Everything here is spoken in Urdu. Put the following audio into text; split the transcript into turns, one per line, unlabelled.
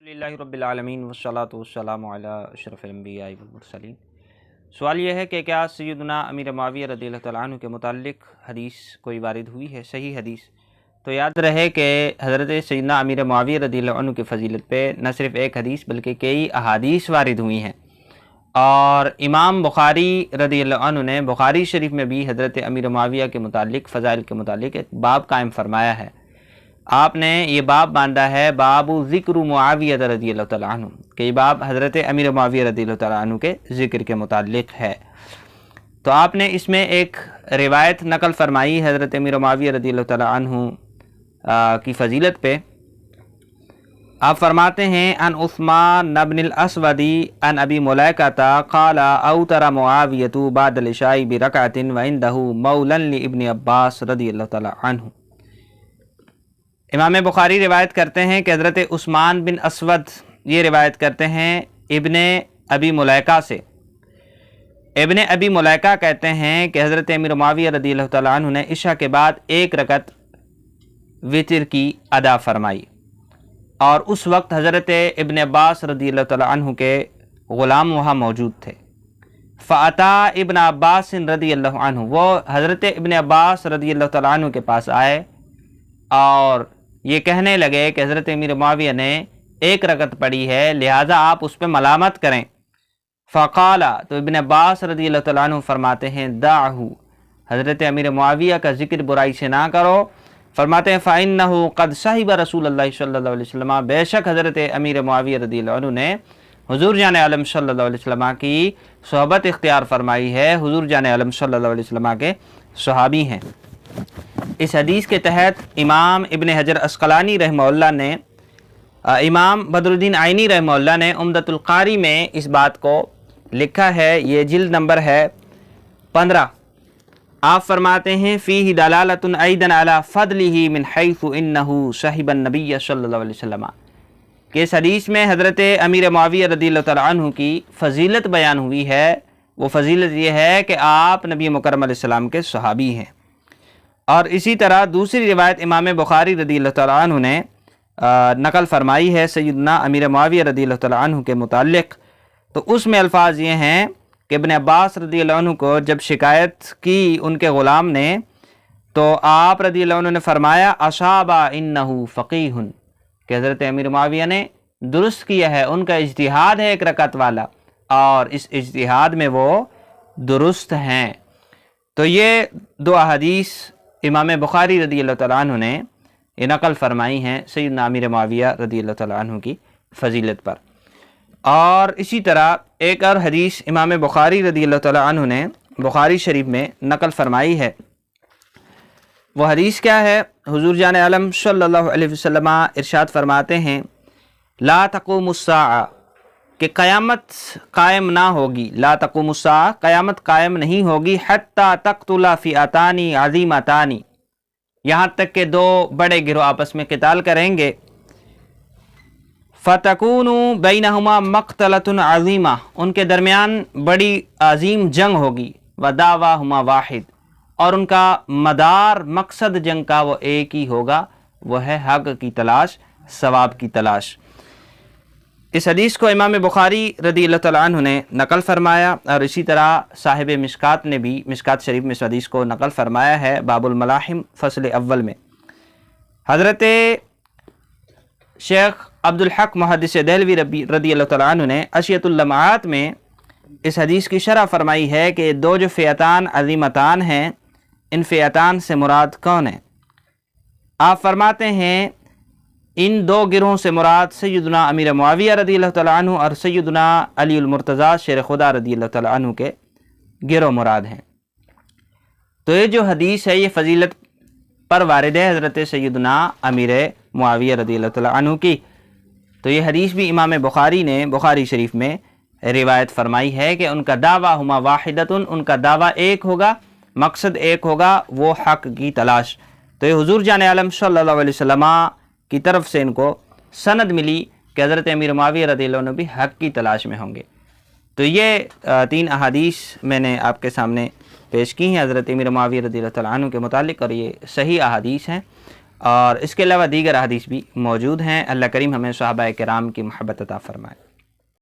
الحمدللہ رب العالمین والصلاة والسلام علی اشرف الانبیاء والمرسلین۔ سوال یہ ہے کہ کیا سیدنا امیر معاویہ رضی اللہ تعالیٰ عنہ کے متعلق حدیث کوئی وارد ہوئی ہے، صحیح حدیث؟ تو یاد رہے کہ حضرت سیدنا امیر معاویہ رضی اللہ عنہ کی فضیلت پہ نہ صرف ایک حدیث بلکہ کئی احادیث وارد ہوئی ہیں، اور امام بخاری رضی اللہ عنہ نے بخاری شریف میں بھی حضرت امیر معاویہ کے متعلق فضائل کے متعلق ایک باب قائم فرمایا ہے۔ آپ نے یہ باب باندھا ہے باب ذکر معاویہ رضی اللہ تعالیٰ عنہ، کہ یہ باب حضرت امیر معاویہ رضی اللہ تعالیٰ عنہ کے ذکر کے متعلق ہے۔ تو آپ نے اس میں ایک روایت نقل فرمائی حضرت امیر معاویہ رضی اللہ تعالیٰ عنہ کی فضیلت پہ۔ آپ فرماتے ہیں ان عثمان بن الاسود ان ابی ملیکۃ قال اوتر معاویۃ بعد العشاء برکعۃ وعندہ مولا لابن عباس رضی اللہ تعالیٰ عنہ۔ امام بخاری روایت کرتے ہیں کہ حضرت عثمان بن اسود یہ روایت کرتے ہیں ابن ابی ملیکہ سے۔ ابن ابی ملیکہ کہتے ہیں کہ حضرت امیر معاویہ رضی اللہ تعالیٰ عنہ نے عشاء کے بعد ایک رکعت وتر کی ادا فرمائی، اور اس وقت حضرت ابن عباس رضی اللہ تعالیٰ عنہ کے غلام وہاں موجود تھے۔ فاتا ابن عباس رضی اللہ عنہ، وہ حضرت ابن عباس رضی اللہ تعالیٰ عنہ کے پاس آئے اور یہ کہنے لگے کہ حضرت امیر معاویہ نے ایک رکعت پڑھی ہے، لہٰذا آپ اس پہ ملامت کریں۔ فقال، تو ابن عباس رضی اللہ تعالیٰ عنہ فرماتے ہیں دعہ، حضرت امیر معاویہ کا ذکر برائی سے نہ کرو۔ فرماتے ہیں فإنہ قد صحب رسول اللہ صلی اللہ علیہ وسلم، بے شک حضرت امیر معاویہ رضی اللہ عنہ نے حضور جان عالم صلی اللہ علیہ وسلم کی صحبت اختیار فرمائی ہے، حضور جان عالم صلی اللہ علیہ وسلم کے صحابی ہیں۔ اس حدیث کے تحت امام ابن حجر عسقلانی رحمہ اللہ نے، امام بدر الدین عینی رحمہ اللہ نے عمدۃ القاری میں اس بات کو لکھا ہے، یہ جلد نمبر ہے 15۔ آپ فرماتے ہیں فیہ دلالۃ ایضا علی فضلہ من حیث انہ صحب النبی صلی اللہ علیہ وسلم، کہ اس حدیث میں حضرت امیر معاویہ رضی اللہ تعالیٰ عنہ کی فضیلت بیان ہوئی ہے۔ وہ فضیلت یہ ہے کہ آپ نبی مکرم علیہ السلام کے صحابی ہیں۔ اور اسی طرح دوسری روایت امام بخاری رضی اللہ تعالیٰ عنہ نے نقل فرمائی ہے سیدنا امیر معاویہ رضی اللہ تعالیٰ عنہ کے متعلق، تو اس میں الفاظ یہ ہیں کہ ابن عباس رضی اللہ عنہ کو جب شکایت کی ان کے غلام نے، تو آپ رضی اللہ عنہ نے فرمایا اصاب انہ فقیہ، کہ حضرت امیر معاویہ نے درست کیا ہے، ان کا اجتہاد ہے ایک رکعت والا، اور اس اجتہاد میں وہ درست ہیں۔ تو یہ دو احادیث امام بخاری رضی اللہ تعالیٰ عنہ نے یہ نقل فرمائی ہیں سیدنا امیر معاویہ رضی اللہ تعالیٰ عنہ کی فضیلت پر۔ اور اسی طرح ایک اور حدیث امام بخاری رضی اللہ تعالیٰ عنہ نے بخاری شریف میں نقل فرمائی ہے۔ وہ حدیث کیا ہے؟ حضور جان عالم صلی اللہ علیہ وسلم ارشاد فرماتے ہیں لا تقوم الساعہ، کہ قیامت قائم نہ ہوگی، لا تقوم الساعہ، قیامت قائم نہیں ہوگی، حتی تقتل فئتان عظیمتان، یہاں تک کہ دو بڑے گروہ آپس میں قتال کریں گے، فتکون بینہما مقتلۃ عظیمہ، ان کے درمیان بڑی عظیم جنگ ہوگی، ودعواہما واحد، اور ان کا مدار مقصد جنگ کا وہ ایک ہی ہوگا، وہ ہے حق کی تلاش، ثواب کی تلاش۔ اس حدیث کو امام بخاری رضی اللہ تعالیٰ عنہ نے نقل فرمایا، اور اسی طرح صاحب مشکات نے بھی مشکات شریف میں اس حدیث کو نقل فرمایا ہے باب الملاحم فصل اول میں۔ حضرت شیخ عبدالحق محدث دہلوی رضی اللہ تعالیٰ عنہ نے اشیۃ اللمعات میں اس حدیث کی شرح فرمائی ہے کہ دو جو فئتان عظیمتان ہیں، ان فئتان سے مراد کون ہیں؟ آپ فرماتے ہیں ان دو گروہوں سے مراد سیدنا امیر معاویہ رضی اللہ تعالیٰ عنہ اور سیدنا علی المرتضیٰ شیر خدا رضی اللہ تعالیٰ عنہ کے گروہ مراد ہیں۔ تو یہ جو حدیث ہے یہ فضیلت پر وارد ہے حضرت سیدنا امیر معاویہ رضی اللہ تعالیٰ عنہ کی۔ تو یہ حدیث بھی امام بخاری نے بخاری شریف میں روایت فرمائی ہے کہ ان کا دعویٰ ہما واحدتن، ان کا دعویٰ ایک ہوگا، مقصد ایک ہوگا، وہ حق کی تلاش۔ تو یہ حضور جان عالم صلی اللہ علیہ وسلم کی طرف سے ان کو سند ملی کہ حضرت امیر معاویہ رضی اللہ عنہ بھی حق کی تلاش میں ہوں گے۔ تو یہ تین احادیث میں نے آپ کے سامنے پیش کی ہیں حضرت امیر معاویہ رضی اللہ تعالیٰ عنہ کے متعلق، اور یہ صحیح احادیث ہیں۔ اور اس کے علاوہ دیگر حدیث بھی موجود ہیں۔ اللہ کریم ہمیں صحابہ کرام کی محبت عطا فرمائے۔